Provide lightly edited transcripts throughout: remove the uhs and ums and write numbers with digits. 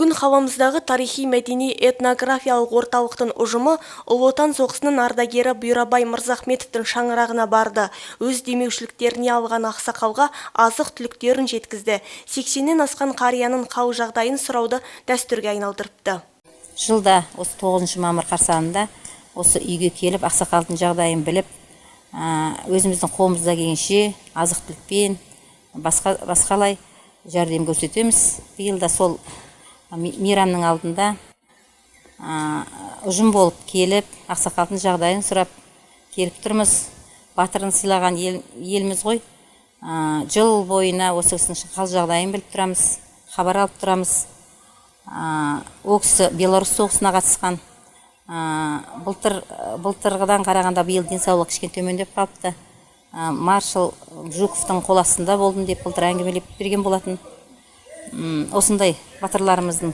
Бүгін Хабамыздағы тарихи-мәдени этнографиялық орталықтың ұжымы Ұлы Отан соғысының ардагері Бұйрабай Мырзахметовтің шаңырағына барды. Өз демеушіліктеріне алған ақсақалға азық-түліктерін жеткізді. 80-нен асқан қарияның қал жағдайын сұрауды дәстүрге айналдырыпты. Жылда осы 9 мамыр қарсаңында осы үйге келіп ақсақалдың жағдайын біліп, өзіміздің қолымызда келгенше азық-түлікпен басқалай жәрдем көрсетеміз. Биыл да сол мейрамның алдында ұжым болып келіп, ақсақалдың жағдайын сұрап келіп тұрмыз. Батырын сыйлаған еліміз ғой. Жыл бойына осы кісінің қал жағдайын біліп тұрамыз, хабар алып тұрамыз. Ол кісі Беларусь соғысына қатысқан. Былтырғыдан қарағанда биыл денсаулық кішкене төмендеп қалыпты. Маршал Жуковтың қол астында болдым деп былтыр әңгімелеп берген болатын. Осындай батырларымыздың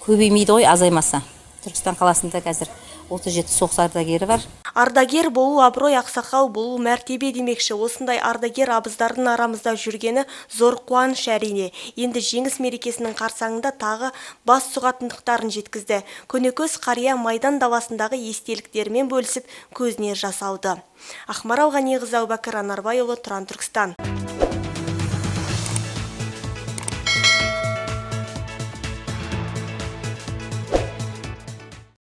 көбеймейді ғой, азаймаса. Түркістан қаласында қазір 37 соғыс ардагері бар. Ардагер болу абырой, ақсақал болу мәртебе демекші. Осындай ардагер абыздардың арамызда жүргені зор қуаныш әрине. Енді жеңіс мерекесінің қарсаңында тағы бас сұғатындықтарын жеткізді. Көнекөз қария майдан даласындағы естеліктерімен бөлісіп көзіне жас алды. Ақмарал Ғаниқызы, Әубәкір Анарбайұлы, Тұран, Түркістан.